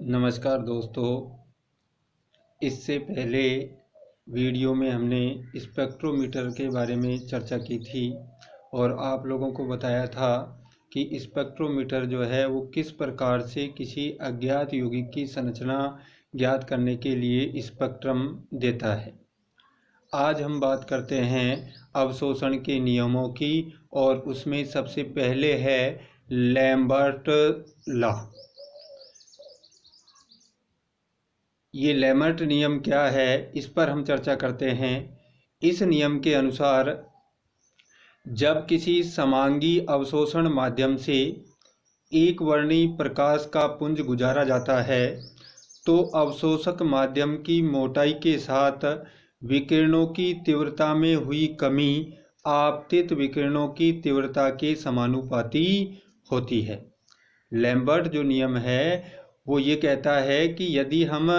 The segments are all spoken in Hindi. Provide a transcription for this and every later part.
नमस्कार दोस्तों। इससे पहले वीडियो में हमने स्पेक्ट्रोमीटर के बारे में चर्चा की थी और आप लोगों को बताया था कि स्पेक्ट्रोमीटर जो है वो किस प्रकार से किसी अज्ञात यौगिक की संरचना ज्ञात करने के लिए स्पेक्ट्रम देता है। आज हम बात करते हैं अवशोषण के नियमों की और उसमें सबसे पहले है लैम्बर्ट लॉ। ये लैम्बर्ट नियम क्या है, इस पर हम चर्चा करते हैं। इस नियम के अनुसार जब किसी समांगी अवशोषण माध्यम से एक वर्णी प्रकाश का पुंज गुजारा जाता है तो अवशोषक माध्यम की मोटाई के साथ विकिरणों की तीव्रता में हुई कमी आपतित विकिरणों की तीव्रता के समानुपाती होती है। लैम्बर्ट जो नियम है वो ये कहता है कि यदि हम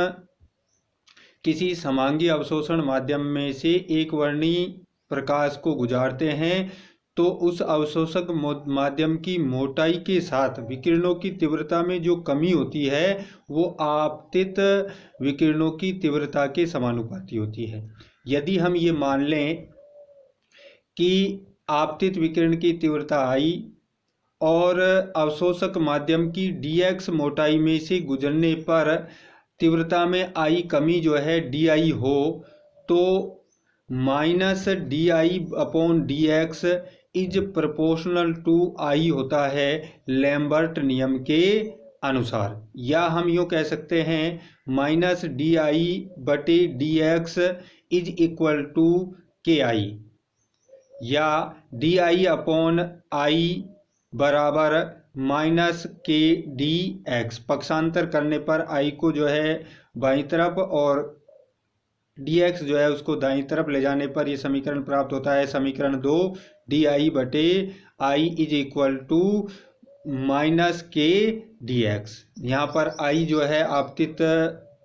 किसी समांगी अवशोषण माध्यम में से एक वर्णी प्रकाश को गुजारते हैं तो उस अवशोषक माध्यम की मोटाई के साथ विकिरणों की तीव्रता में जो कमी होती है वो आपतित विकिरणों की तीव्रता के समानुपाती होती है। यदि हम ये मान लें कि आपतित विकिरण की तीव्रता I और अवशोषक माध्यम की dx मोटाई में से गुजरने पर तीव्रता में I कमी जो है di हो तो minus di/dx is proportional to I होता है लैम्बर्ट नियम के अनुसार। या हम यूँ कह सकते हैं minus di/dx is equal to KI या di/I बराबर माइनस KDX। पक्षांतर करने पर I को जो है बाईं तरफ और dx जो है उसको दाईं तरफ ले जाने पर ये समीकरण प्राप्त होता है। समीकरण 2 di/I is equal to minus KDX। यहाँ पर I जो है आपतित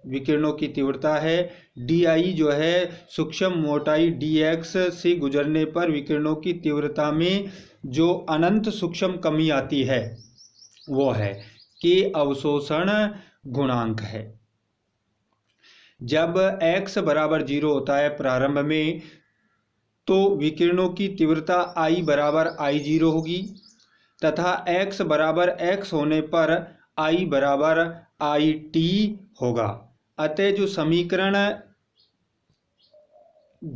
विकिरणों की तीव्रता है, di जो है सूक्ष्म मोटाई dx से गुजरने पर विकिरणों की तीव्रता में जो अनंत सूक्ष्म कमी आती है वो है K अवशोषण गुणांक है। जब x बराबर 0 होता है प्रारंभ में तो विकिरणों की तीव्रता I बराबर I0 होगी तथा x बराबर x होने पर I बराबर IT होगा। अतः जो समीकरण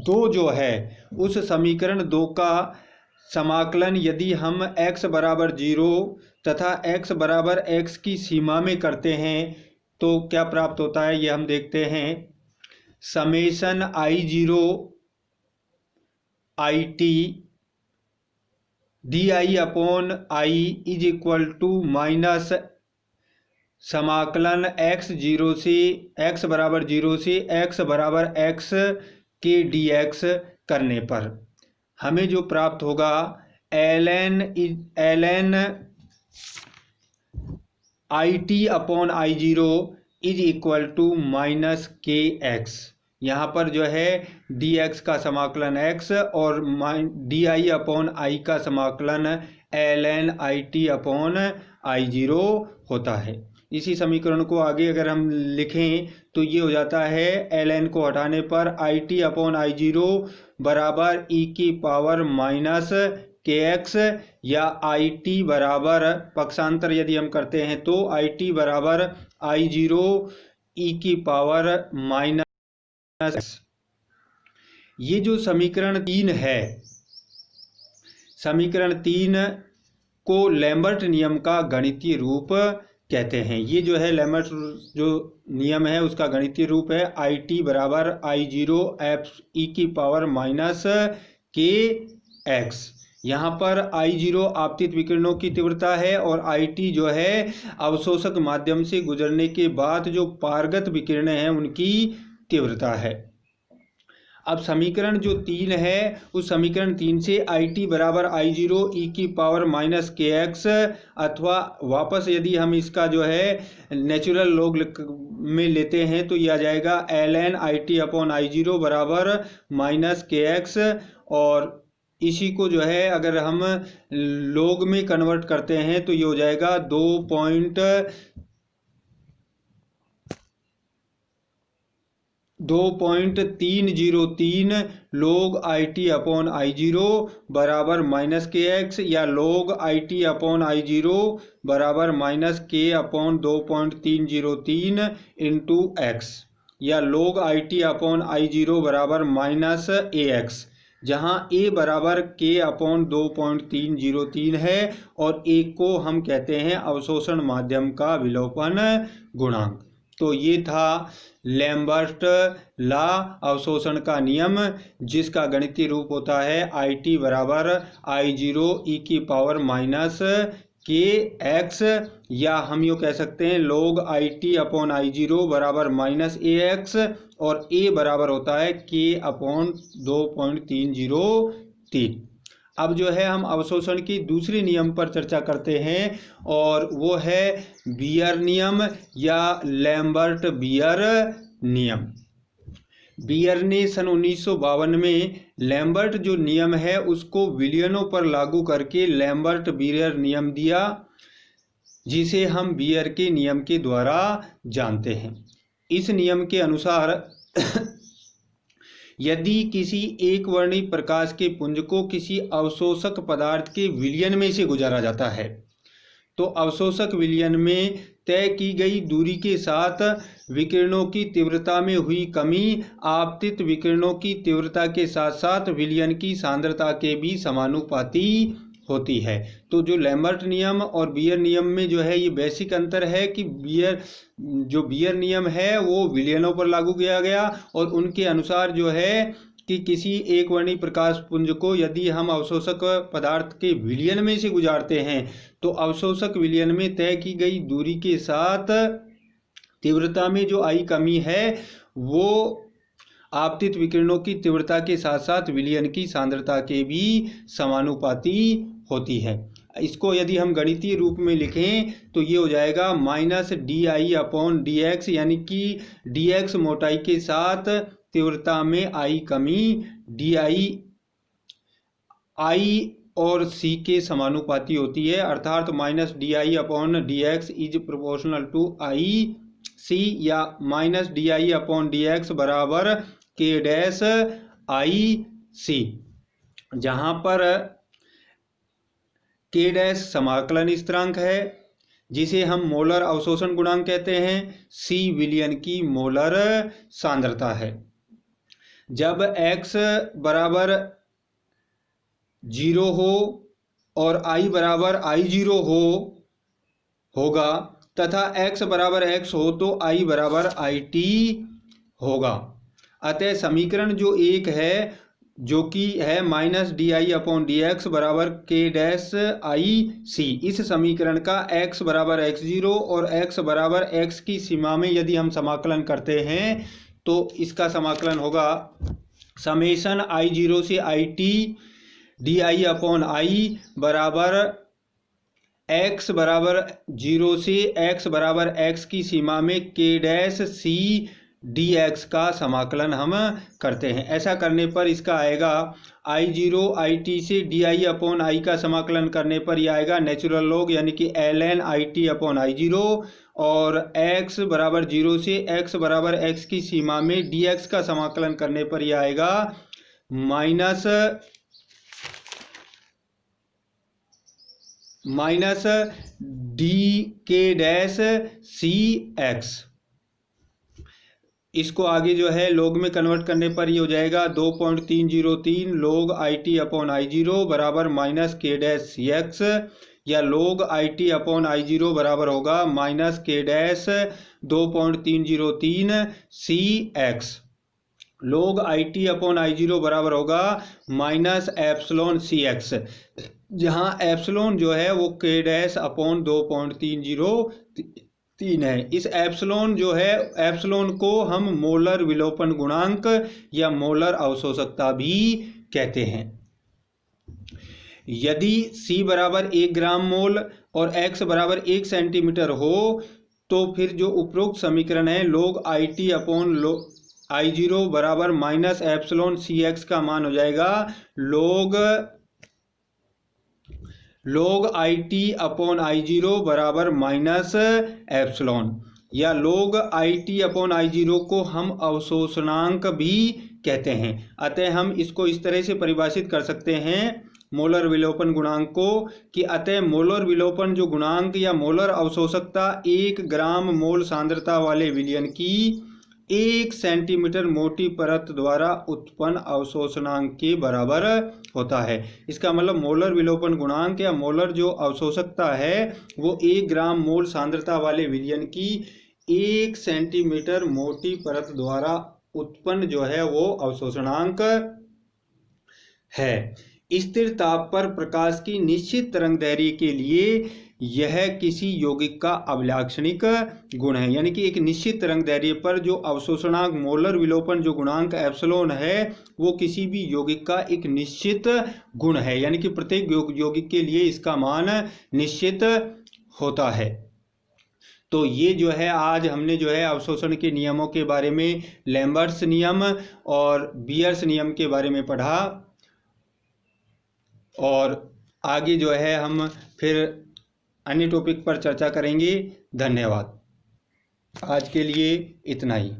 2 जो है उस समीकरण 2 का समाकलन यदि हम x बराबर 0 तथा x बराबर x की सीमा में करते हैं तो क्या प्राप्त होता है ये हम देखते हैं। Summation I0 IT di/I is equal to minus समाकलन x बराबर 0 से x बराबर x के dx करने पर हमें जो प्राप्त होगा ln IT/I0 is equal to minus KX। यहाँ पर जो है dx का समाकलन x और di/I का समाकलन ln IT/I0 होता है। इसी समीकरण को आगे अगर हम लिखें तो ये हो जाता है ln को हटाने पर IT/I0 बराबर e की पावर माइनस KX या IT बराबर पक्षांतर यदि हम करते हैं तो IT बराबर I0 e की पावर माइनस। ये जो समीकरण 3 है, समीकरण 3 को लैम्बर्ट नियम का गणितीय रूप कहते हैं। ये जो है लैम्बर्ट जो नियम है उसका गणितीय रूप है IT बराबर I0 f e की पावर माइनस KX। यहाँ पर I0 आपतित विकिरणों की तीव्रता है और IT जो है अवशोषक माध्यम से गुजरने के बाद जो पारगत विकिरण हैं उनकी तीव्रता है। अब समीकरण जो 3 है उस समीकरण 3 से IT बराबर I0 e की पावर माइनस KX अथवा वापस यदि हम इसका जो है नेचुरल लॉग में लेते हैं तो यह आ जाएगा ln IT/I0 बराबर माइनस KX। और इसी को जो है अगर हम लॉग में कन्वर्ट करते हैं तो ये हो जाएगा 2.0 2.303 log IT अपॉन I0 बराबर माइनस के एक्स, या log IT अपॉन I0 बराबर माइनस के अपॉन 2.303 इंटू एक्स, या log IT अपॉन I0 बराबर माइनस ए एक्स, जहाँ a बराबर k अपॉन 2.303 है और a को हम कहते हैं अवशोषण माध्यम का विलोपन गुणांक। तो ये था लैम्बर्ट लॉ, अवशोषण का नियम, जिसका गणितीय रूप होता है IT बराबर I0 e की पावर माइनस के एक्स, या हम यूँ कह सकते हैं log IT अपॉन I0 बराबर माइनस ए एक्स, और a बराबर होता है k अपॉन 2.303। अब जो है हम अवशोषण की दूसरे नियम पर चर्चा करते हैं, और वो है बियर नियम या लैम्बर्ट बियर नियम। बियर ने सन 1952 में लैम्बर्ट जो नियम है उसको विलयनों पर लागू करके लैम्बर्ट बियर नियम दिया, जिसे हम बियर के नियम के द्वारा जानते हैं। इस नियम के अनुसार यदि किसी एक वर्णी प्रकाश के पुंज को किसी अवशोषक पदार्थ के विलयन में से गुजारा जाता है, तो अवशोषक विलयन में तय की गई दूरी के साथ विकिरणों की तीव्रता में हुई कमी आपतित विकिरणों की तीव्रता के साथ साथ विलयन की सांद्रता के भी समानुपाती होती है। तो जो लैम्बर्ट नियम और बियर नियम में जो है ये बेसिक अंतर है कि बियर नियम है वो विलयनों पर लागू किया गया, और उनके अनुसार जो है कि किसी एक वर्णी प्रकाश पुंज को यदि हम अवशोषक पदार्थ के विलयन में से गुजारते हैं तो अवशोषक विलयन में तय की गई दूरी के साथ तीव्रता में जो आई कमी है वो आपतित विकिरणों की तीव्रता के साथ साथ विलयन की सांद्रता के भी समानुपाती होती है। इसको यदि हम गणितीय रूप में लिखें तो ये हो जाएगा माइनस DI अपॉन DX, यानी कि DX मोटाई के साथ तीव्रता में आई कमी DI I और C के समानुपाती होती है, अर्थात minus DI upon DX is proportional to IC, या माइनस DI अपॉन DX बराबर K डैश IC, जहाँ पर K डैश समाकलन स्थिरांक है जिसे हम मोलर अवशोषण गुणांक कहते हैं, C विलयन की मोलर सांद्रता है। जब x बराबर 0 हो और I बराबर I0 होगा तथा x बराबर x हो तो I बराबर IT होगा। अतः समीकरण जो एक है जो कि है माइनस DI अपॉन DX बराबर K डैश IC, इस समीकरण का x बराबर x0 और x बराबर x की सीमा में यदि हम समाकलन करते हैं तो इसका समाकलन होगा समेशन I0 से IT DI अपॉन I बराबर x बराबर 0 से x बराबर x की सीमा में K डैश C dx का समाकलन हम करते हैं। ऐसा करने पर इसका आएगा I0 IT से DI अपॉन I का समाकलन करने पर यह आएगा नेचुरल लॉग यानी कि ln IT अपॉन I0, और x बराबर 0 से x बराबर x की सीमा में dx का समाकलन करने पर यह आएगा माइनस dk डैश cx। इसको आगे जो है लॉग में कन्वर्ट करने पर ये हो जाएगा 2.303 log IT अपॉन I0 बराबर माइनस K डैश CX, या log IT अपॉन I0 बराबर होगा minus K dash 2.303 CX। log IT upon I0 बराबर होगा माइनस एप्सिलॉन CX, जहाँ एप्सिलॉन जो है वो K डैश अपॉन 2.303 है। इस एप्सिलॉन जो है एप्सिलॉन को हम मोलर विलोपन गुणांक या मोलर अवशोषकता भी कहते हैं। यदि C बराबर 1 ग्राम मोल और x बराबर 1 सेंटीमीटर हो तो फिर जो उपरोक्त समीकरण है log IT अपॉन I0 बराबर माइनस एप्सिलॉन CX का मान हो जाएगा log IT अपॉन I0 बराबर माइनस एप्सिलॉन। या log IT अपॉन I0 को हम अवशोषणांक भी कहते हैं। अतः हम इसको इस तरह से परिभाषित कर सकते हैं मोलर विलोपन गुणांक को कि अतः मोलर विलोपन जो गुणांक या मोलर अवशोषकता 1 ग्राम मोल सांद्रता वाले विलयन की 1 सेंटीमीटर मोटी परत द्वारा उत्पन्न अवशोषणांक के बराबर होता है। इसका मतलब मोलर विलोपन गुणांक या मोलर जो अवशोषकता है वो 1 ग्राम मोल सांद्रता वाले विलयन की 1 सेंटीमीटर मोटी परत द्वारा उत्पन्न जो है वो अवशोषणांक है। स्थिर ताप पर प्रकाश की निश्चित तरंगदैर्घ्य के लिए यह किसी यौगिक का अभिलाक्षणिक गुण है, यानी कि एक निश्चित तरंगदैर्घ्य पर जो अवशोषणांक मोलर विलोपन जो गुणांक एप्सिलॉन है वो किसी भी यौगिक का एक निश्चित गुण है, यानी कि प्रत्येक यौगिक के लिए इसका मान निश्चित होता है। तो ये जो है आज हमने जो है अवशोषण के नियमों के बारे में लैम्बर्ट्स नियम और बियर्स नियम के बारे में पढ़ा, और आगे जो है हम फिर अन्य टॉपिक पर चर्चा करेंगे। धन्यवाद। आज के लिए इतना ही।